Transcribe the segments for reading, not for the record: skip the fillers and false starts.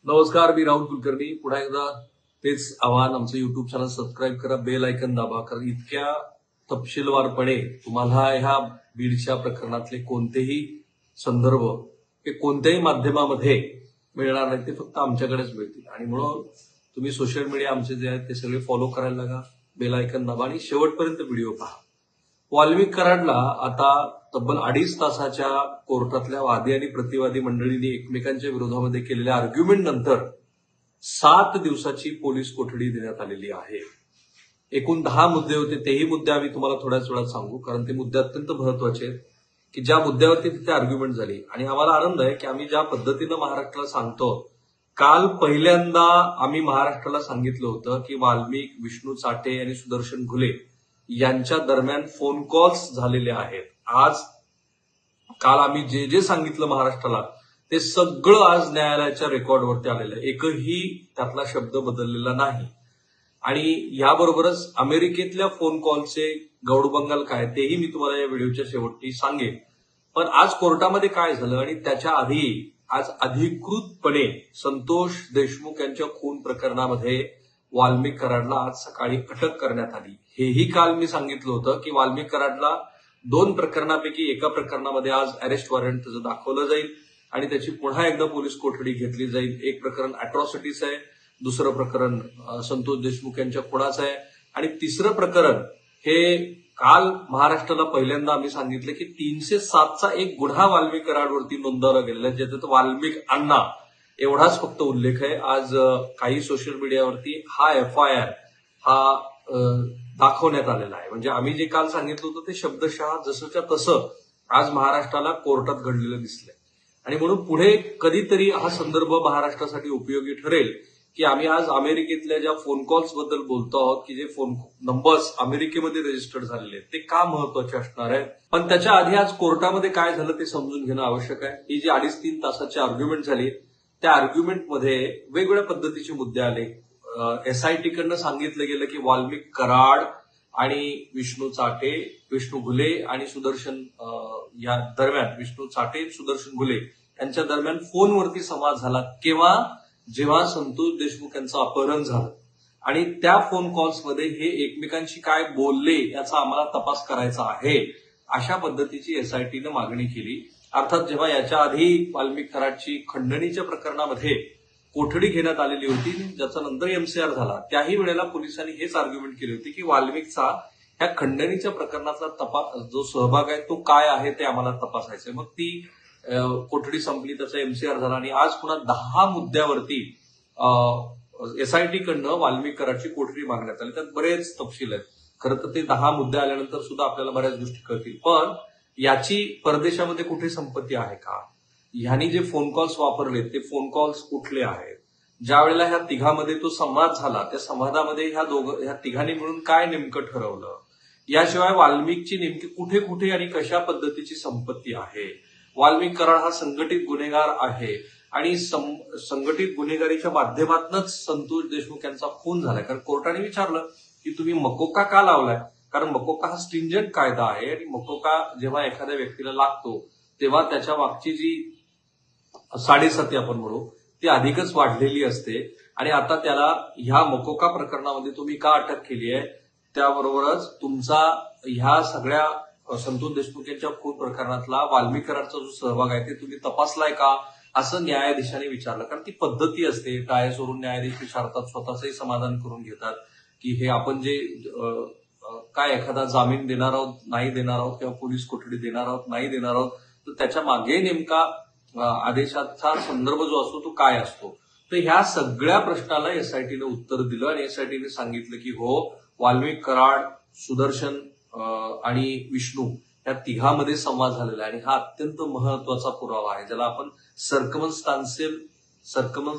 नमस्कार, मी राहुल कुलकर्णी. पुन्हा एकदा तेच आव्हान, आमचं युट्यूब चॅनल सबस्क्राईब करा, बेल आयकन दाबा. कारण इतक्या तपशीलवारपणे तुम्हाला ह्या बीडच्या प्रकरणातले कोणतेही संदर्भ हे कोणत्याही माध्यमामध्ये मिळणार नाही, ते फक्त आमच्याकडेच मिळतील. आणि म्हणून तुम्ही सोशल मीडिया आमचे जे आहेत ते सगळे फॉलो करायला लागा, बेल आयकन दाबा आणि शेवटपर्यंत व्हिडिओ पहा. वाल्मिक कराडला आता तब्बल 2.5 तासाच्या कोर्टातल्या वादी आणि प्रतिवादी मंडळींनी एकमेकांच्या विरोधामध्ये केलेल्या आर्ग्युमेंट नंतर 7 दिवसाची पोलीस कोठडी देण्यात आलेली आहे. एकूण 10 मुद्दे होते. तेही मुद्दे आम्ही तुम्हाला थोड्याच वेळात सांगू, कारण ते मुद्दे अत्यंत महत्वाचे आहेत की ज्या मुद्द्यावरती तिथे आर्ग्युमेंट झाली. आणि आम्हाला आनंद आहे की आम्ही ज्या पद्धतीनं महाराष्ट्राला सांगतो, काल पहिल्यांदा आम्ही महाराष्ट्राला सांगितलं होतं की वाल्मिक, विष्णू चाटे आणि सुदर्शन घुले यांच्या दरम्यान फोन कॉल्स झालेले आहेत. काल आम्ही जे जे सांगितलं महाराष्ट्राला ते सगळं आज न्यायालयाच्या रेकॉर्डवरती आलेलं आहे. एकही त्यातला शब्द बदललेला नाही. आणि याबरोबरच अमेरिकेतल्या फोन कॉलचे गौडबंगाल काय तेही मी तुम्हाला या व्हिडिओच्या शेवटी सांगेन. पण आज कोर्टामध्ये काय झालं आणि त्याच्या आधी आज अधिकृतपणे संतोष देशमुख यांच्या खून प्रकरणामध्ये वाल्मिक कराडला आज सकाळी अटक करण्यात आली. हेही काल मी सांगितलं होतं की वाल्मिक कराडला 2 प्रकरणापैकी एका प्रकरणामध्ये आज अरेस्ट वॉरंट त्याचं दाखवलं जाईल आणि त्याची पुन्हा एकदा पोलीस कोठडी घेतली जाईल. एक प्रकरण अॅट्रॉसिटीचं आहे, दुसरं प्रकरण संतोष देशमुख यांच्या खुनाचं आहे आणि तिसरं प्रकरण हे काल महाराष्ट्राला पहिल्यांदा आम्ही सांगितलं की 307चा एक गुन्हा वाल्मिक कराडवरती नोंदवला गेलेला आहे, ज्याच्यात वाल्मिक अण्णा एवढाच फक्त उल्लेख आहे. आज काही सोशल मीडियावरती हा FIR दाखवण्यात आलेला आहे. म्हणजे आम्ही जे काल सांगितलं होतं ते शब्दशः जसंच्या तसं आज महाराष्ट्राला कोर्टात घडलेलं दिसलंय. आणि म्हणून पुढे कधीतरी हा संदर्भ महाराष्ट्रासाठी उपयोगी ठरेल की आम्ही आज अमेरिकेतल्या ज्या फोन कॉल्स बद्दल बोलतो आहोत की जे फोन नंबर्स अमेरिकेमध्ये रजिस्टर्ड झालेले आहेत ते का महत्वाचे असणार आहेत. पण त्याच्या आधी आज कोर्टामध्ये काय झालं ते समजून घेणं आवश्यक आहे. ही जी 2.5-3 तासाची आर्ग्युमेंट झाली त्या आर्ग्युमेंटमध्ये वेगवेगळ्या पद्धतीचे मुद्दे आले. SIT कडनं सांगितलं गेलं की वाल्मिक कराड आणि विष्णू चाटे, विष्णू घुले आणि सुदर्शन या दरम्यान विष्णू चाटे, सुदर्शन घुले यांच्या दरम्यान फोनवरती संवाद झाला. केव्हा? जेव्हा संतोष देशमुख यांचं अपहरण झालं आणि त्या फोन कॉल्समध्ये हे एकमेकांशी काय बोलले याचा आम्हाला तपास करायचा आहे, अशा पद्धतीची SITनं मागणी केली. अर्थात जेव्हा याच्या आधी वाल्मिक कराडची खंडणीच्या प्रकरणामध्ये कोठडी घेण्यात आलेली होती, ज्याचा नंतर MCR झाला, त्याही वेळेला पोलिसांनी हेच आर्ग्युमेंट केली होती की वाल्मिकचा ह्या खंडणीच्या प्रकरणातला तपास जो सहभाग आहे तो काय आहे ते आम्हाला तपासायचंय. मग ती कोठडी संपली, त्याचा MCR झाला आणि आज पुन्हा 10 मुद्द्यावरती SIT कडनं वाल्मिक कराडची कोठडी मागण्यात आली. त्यात बरेच तपशील आहेत. खरं तर ते 10 मुद्दे आल्यानंतर सुद्धा आपल्याला बऱ्याच गोष्टी कळतील. पण याची परदेशामध्ये कुठे संपत्ती आहे का? ह्यांनी जे फोन कॉल्स वापरले ते फोन कॉल्स कुठले आहेत? ज्या वेळेला ह्या तिघांमध्ये तो संवाद झाला त्या संवादामध्ये ह्या तिघांनी मिळून काय नेमकं ठरवलं? याशिवाय वाल्मिकची नेमकी कुठे कुठे आणि कशा पद्धतीची संपत्ती आहे? वाल्मिक कराड हा संघटित गुन्हेगार आहे आणि संघटित गुन्हेगारीच्या माध्यमातूनच संतोष देशमुख यांचा खून झालाय. कारण कोर्टाने विचारलं की तुम्ही मकोका का लावलाय? कारण मकोका हा स्ट्रिंजंट कायदा आहे आणि मकोका जेव्हा एखाद्या व्यक्तीला लागतो तेव्हा त्याच्या मागची जी साडेसाती आपण म्हणू ती अधिकच वाढलेली असते. आणि आता त्याला ह्या मकोका प्रकरणामध्ये तुम्ही का अटक केली आहे, त्याबरोबरच तुमचा ह्या सगळ्या संतोष देशमुख यांच्या खून प्रकरणातला वाल्मिक कराडचा जो सहभाग आहे ते तुम्ही तपासलाय का, असं न्यायाधीशाने विचारलं. कारण ती पद्धती असते, टाळेसोडून न्यायाधीश विचारतात, स्वतःचंही समाधान करून घेतात की हे आपण जे काय एखादा जामीन देणार आहोत, नाही देणार आहोत, किंवा पोलीस कोठडी देणार आहोत, नाही देणार आहोत, तर त्याच्या मागे नेमका आदेशाचा संदर्भ जो असतो तो काय असतो. तर ह्या सगळ्या प्रश्नाला SITनं उत्तर दिलं आणि SITने सांगितलं की हो, वाल्मिक कराड, सुदर्शन आणि विष्णू या तिघांमध्ये संवाद झालेला आहे आणि हा अत्यंत महत्वाचा पुरावा आहे, ज्याला आपण सर्कमन्स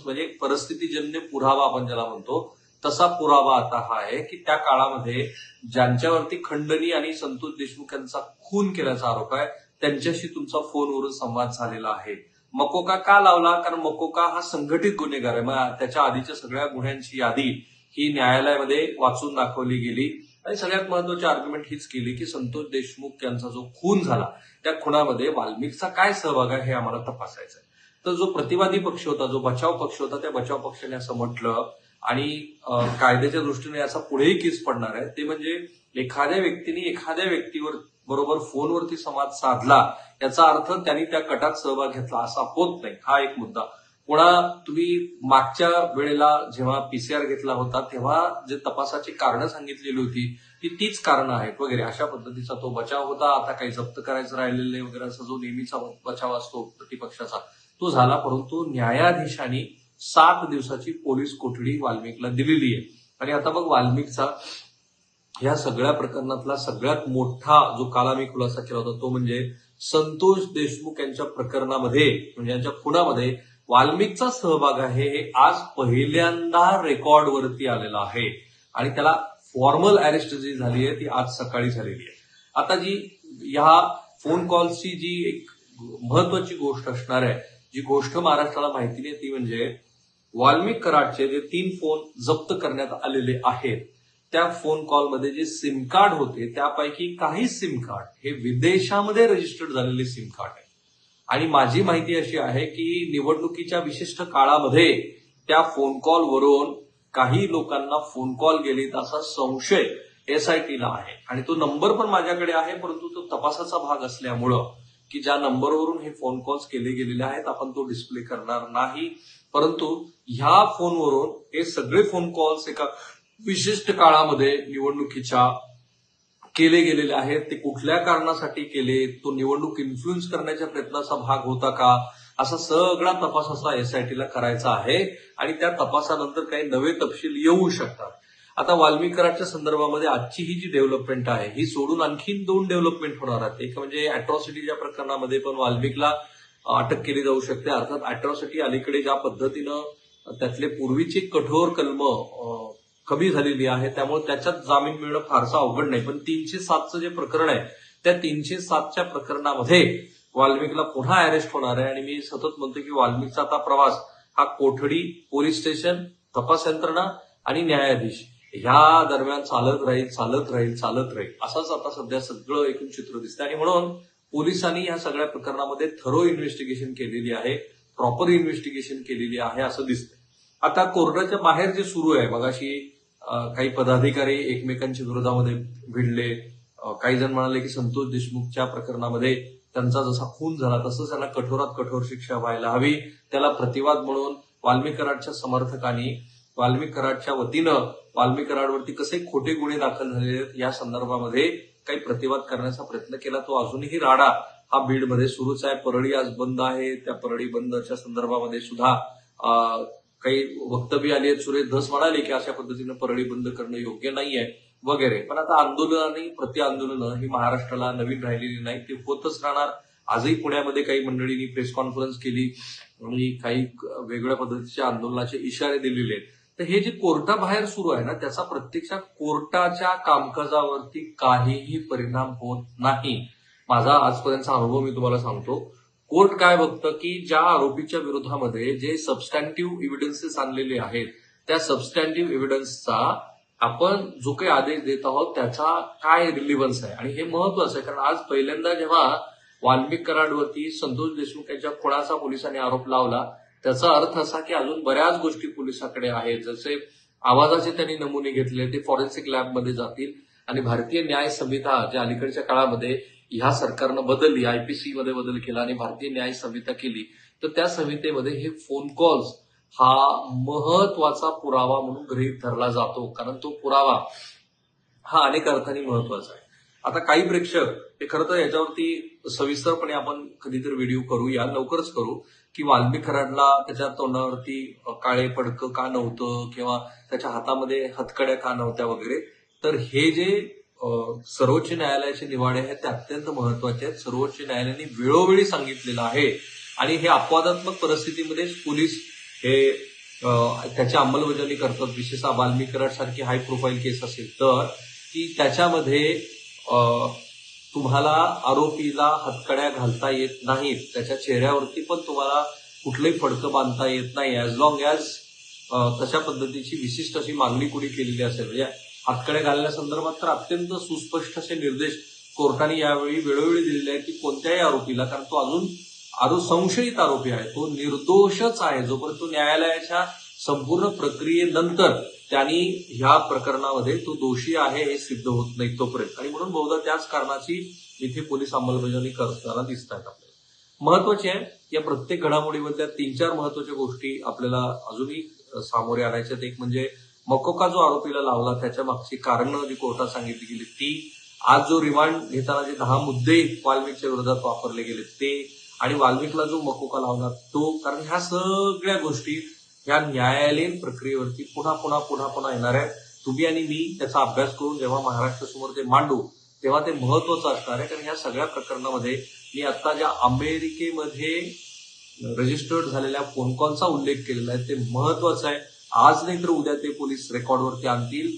म्हणजे परिस्थितीजन्य पुरावा आपण ज्याला म्हणतो, तसा पुरावा आता हा आहे की त्या काळामध्ये ज्यांच्यावरती खंडणी आणि संतोष देशमुख यांचा खून केल्याचा आरोप आहे त्यांच्याशी तुमचा फोनवरून संवाद झालेला आहे. मकोका का लावला? कारण मकोका हा संघटित गुन्हेगार आहे. मग त्याच्या आधीच्या सगळ्या गुन्ह्यांची यादी ही न्यायालयामध्ये वाचून दाखवली गेली आणि सगळ्यात महत्वाची आर्ग्युमेंट हीच केली की संतोष देशमुख यांचा जो खून झाला त्या खुनामध्ये वाल्मिकचा काय सहभाग आहे हे आम्हाला तपासायचं आहे. तर जो प्रतिवादी पक्ष होता, जो बचाव पक्ष होता, त्या बचाव पक्षाने असं म्हटलं आणि कायद्याच्या दृष्टीने याचा पुढेही केस पडणार आहे, ते म्हणजे एखाद्या व्यक्तीने एखाद्या व्यक्तीवर बरोबर फोनवरती संवाद साधला याचा अर्थ त्यांनी त्या गटात सहभाग घेतला असा होत नाही. हा एक मुद्दा. पुन्हा तुम्ही मागच्या वेळेला जेव्हा पीसीआर घेतला होता तेव्हा जे तपासाची कारणं सांगितलेली होती ती तीच कारणं आहेत वगैरे अशा पद्धतीचा तो बचाव होता. आता काही जप्त करायचं राहिलेलं नाही वगैरे असा जो नेहमीचा बचाव असतो प्रतिपक्षाचा तो झाला. परंतु न्यायाधीशांनी 7 दिवसाची पोलीस कोठडी वाल्मिकला दिलेली आहे. आणि आता मग वाल्मिकचा या सगळ्या प्रकरणातला सगळ्यात मोठा जो काल आम्ही खुलासा केला होता तो म्हणजे संतोष देशमुख यांच्या प्रकरणामध्ये म्हणजे यांच्या खुनामध्ये वाल्मिकचा सहभाग आहे हे आज पहिल्यांदा रेकॉर्डवरती आलेला आहे. आणि त्याला फॉर्मल अरेस्ट जी झाली आहे ती आज सकाळी झालेली आहे. आता जी ह्या फोन कॉल्सची जी एक महत्वाची गोष्ट असणार आहे, जी गोष्ट महाराष्ट्राला माहिती नाही ती म्हणजे वाल्मिक कराडचे जे 3 फोन जप्त करण्यात आलेले आहेत त्या फोन कॉलमध्ये जे सिम कार्ड होते त्यापैकी काही सिम कार्ड हे विदेशामध्ये रजिस्टर्ड झालेले सिम कार्ड आहे. आणि माझी माहिती अशी आहे की निवडणुकीच्या विशिष्ट काळामध्ये त्या फोन कॉलवरून काही लोकांना फोन कॉल गेलेत असा संशय एसआयटीला आहे. आणि तो नंबर पण माझ्याकडे आहे, परंतु तो तपासाचा भाग असल्यामुळं की ज्या नंबरवरून हे फोन कॉल्स केले गेलेले आहेत आपण तो डिस्प्ले करणार नाही. परंतु ह्या फोनवरून हे सगळे फोन कॉल्स एका विशिष्ट काळामध्ये निवडणुकीच्या केले गेलेले आहेत. ते कुठल्या कारणासाठी केले, तो निवडणूक इन्फ्लुएन्स करण्याच्या प्रयत्नाचा भाग होता का, असा सगळा तपास असा एसआयटीला करायचा आहे. आणि त्या तपासानंतर काही नवे तपशील येऊ शकतात. आता वाल्मिक कराडच्या संदर्भामध्ये आजची ही जी डेव्हलपमेंट आहे ही सोडून आणखीन 2 डेव्हलपमेंट होणार आहेत. एक म्हणजे अॅट्रॉसिटीच्या प्रकरणामध्ये पण वाल्मिकला अटक केली जाऊ शकते. अर्थात अॅट्रॉसिटी अलीकडे ज्या पद्धतीनं त्यातले पूर्वीची कठोर कलम कमी झालेली आहे त्यामुळे त्याच्यात जामीन मिळणं फारसं अवघड नाही. पण 307चं जे प्रकरण आहे त्या 307च्या प्रकरणामध्ये वाल्मिकला पुन्हा अरेस्ट होणार आहे. आणि मी सतत म्हणतो की वाल्मिकचा आता प्रवास हा कोठडी, पोलीस स्टेशन, तपास यंत्रणा आणि न्यायाधीश ह्या दरम्यान चालत राहील असंच आता सध्या सगळं एकूण चित्र दिसतं. आणि म्हणून पोलिसांनी या सगळ्या प्रकरणामध्ये थरो इन्व्हेस्टिगेशन केलेली आहे, प्रॉपर इन्व्हेस्टिगेशन केलेली आहे असं दिसतं. आता कोर्टाच्या बाहेर जे सुरू आहे, मगाशी काही पदाधिकारी एकमेकांच्या विरोधामध्ये भिडले. काही जण म्हणाले की संतोष देशमुखच्या प्रकरणामध्ये त्यांचा जसा खून झाला तसंच त्यांना कठोरात कठोर शिक्षा व्हायला हवी. त्याला प्रतिवाद म्हणून वाल्मिक कराडच्या समर्थकांनी वाल्मिक कराडच्या वतीनं वाल्मिक कराडवरती कसे खोटे गुन्हे दाखल झालेले आहेत या संदर्भामध्ये काही प्रतिवाद करण्याचा प्रयत्न केला. तो अजूनही राडा हा बीडमध्ये सुरूच आहे. परळी आज बंद आहे. त्या परळी बंदच्या संदर्भामध्ये सुद्धा काही वक्तव्य आली आहेत. सुरेश धस म्हणाले की अशा पद्धतीनं परळी बंद करणं योग्य नाहीये वगैरे. पण आता आंदोलन आणि प्रति-आंदोलनं ही महाराष्ट्राला नवीन राहिलेली नाही, ते होतच राहणार. आजही पुण्यामध्ये काही मंडळींनी प्रेस कॉन्फरन्स केली आणि काही वेगळ्या पद्धतीच्या आंदोलनाचे इशारे दिलेले आहेत. तर हे जे कोर्टाबाहेर सुरू आहे ना त्याचा प्रत्यक्षात कोर्टाच्या कामकाजावरती काहीही परिणाम होत नाही. माझा आजपर्यंतचा अनुभव मी तुम्हाला सांगतो. कोर्ट काय बघतं की ज्या आरोपीच्या विरोधामध्ये जे सबस्टॅन्टिव्ह एव्हिडन्सेस आणलेले आहेत त्या सबस्टॅन्टिव्ह एव्हिडन्सचा आपण जो काही आदेश देत आहोत त्याचा काय रिलिव्हन्स आहे. आणि हे महत्वाचं आहे कारण आज पहिल्यांदा जेव्हा वाल्मिक कराडवरती संतोष देशमुख यांच्या खुनाचा पोलिसांनी आरोप लावला त्याचा अर्थ असा की अजून बऱ्याच गोष्टी पोलिसांकडे आहेत. जसे आवाजाचे त्यांनी नमुने घेतले ते फॉरेन्सिक लॅबमध्ये जातील. आणि भारतीय न्याय संहिता ज्या अलीकडच्या काळामध्ये ह्या सरकारनं बदलली, आयपीसी मध्ये बदल केला आणि भारतीय न्याय संहिता केली, तर त्या संहितेमध्ये हे फोन कॉल्स हा महत्वाचा पुरावा म्हणून गृहीत धरला जातो. कारण तो पुरावा हा अनेक अर्थांनी महत्वाचा आहे. आता काही प्रेक्षक हे खरं तर याच्यावरती सविस्तरपणे आपण कधीतरी व्हिडिओ करूया, लवकरच करू, की वाल्मिक कराडला त्याच्या तोंडावरती काळे पडकं का नव्हतं किंवा त्याच्या हातामध्ये हतकड्या का नव्हत्या वगैरे. तर हे जे सर्वोच्च न्यायालयाचे निवाडे आहेत ते अत्यंत महत्वाचे आहेत. सर्वोच्च न्यायालयाने वेळोवेळी सांगितलेलं आहे आणि हे अपवादात्मक परिस्थितीमध्येच पोलीस हे त्याची अंमलबजावणी करतात. विशेषतः वाल्मिक कराड सारखी हाय प्रोफाईल केस असेल तर की त्याच्यामध्ये तुम्हाला आरोपीला हतकड्या घालता येत नाहीत, त्याच्या चेहऱ्यावरती पण तुम्हाला कुठलंही फडकं बांधता येत नाही ऍज लॉंग ऍज तशा पद्धतीची विशिष्ट अशी मागणी कुणी केलेली असेल. म्हणजे हातकड्या घालण्यासंदर्भात तर अत्यंत सुस्पष्ट असे निर्देश कोर्टाने यावेळी वेळोवेळी दिलेले आहेत की कोणत्याही आरोपीला, कारण तो अजून संशयित आरोपी आहे तो निर्दोषच आहे, जोपर्यंत तो न्यायालयाच्या संपूर्ण प्रक्रियेनंतर त्यांनी ह्या प्रकरणामध्ये तो दोषी आहे हे सिद्ध होत नाही तोपर्यंत. आणि म्हणून बहुधा त्याच कारणाची इथे पोलीस अंमलबजावणी करताना दिसत आहेत आपल्याला. महत्वाची आहे या प्रत्येक घडामोडीमधल्या 3-4 महत्वाच्या गोष्टी आपल्याला अजूनही सामोरे आणायच्यात. एक म्हणजे मकोका जो आरोपीला लावला त्याच्या मागची कारणं जी कोर्टात सांगितली गेली ती, आज जो रिमांड घेताना जे 10 मुद्दे वाल्मिकच्या विरोधात वापरले गेले ते, आणि वाल्मिकला जो मकोका लावला तो, कारण ह्या सगळ्या गोष्टी ह्या न्यायालयीन प्रक्रियेवरती पुन्हा येणार आहे. तुम्ही आणि मी त्याचा अभ्यास करून जेव्हा महाराष्ट्रासमोर ते मांडू तेव्हा ते महत्वाचं असणार आहे. कारण ह्या सगळ्या प्रकरणामध्ये मी आता ज्या अमेरिकेमध्ये रजिस्टर्ड झालेल्या फोन कॉलचा उल्लेख केलेला आहे ते महत्वाचं आहे. आज नाही तर उद्या ते पोलीस रेकॉर्डवरती आणतील.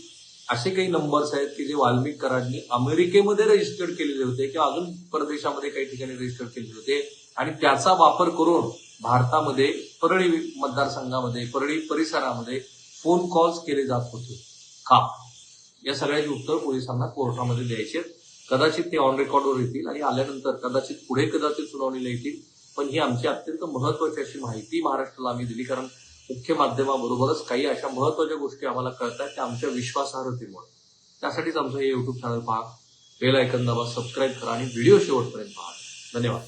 असे काही नंबर्स आहेत की जे वाल्मिक कराडनी अमेरिकेमध्ये रजिस्टर्ड केलेले होते किंवा अजून परदेशामध्ये काही ठिकाणी रजिस्टर केलेले होते, आणि त्याचा वापर करून भारतामध्ये परळी मतदारसंघामध्ये, परळी परिसरामध्ये फोन कॉल्स केले जात होते का, या सगळ्याची उत्तर पोलिसांना कोर्टामध्ये द्यायचे. कदाचित ते ऑन रेकॉर्डवर येतील आणि आल्यानंतर कदाचित सुनावणीला येतील. पण ही आमची अत्यंत महत्वाची अशी माहिती महाराष्ट्राला आम्ही दिली, कारण मुख्य माध्यमाबरोबरच काही अशा महत्वाच्या गोष्टी आम्हाला कळतात त्या आमच्या विश्वासार्हतेमुळे. त्यासाठीच आमचं हे युट्यूब चॅनल पहा, बेल आयकॉन दाबा, सबस्क्राईब करा आणि व्हिडिओ शेवटपर्यंत पहा. धन्यवाद.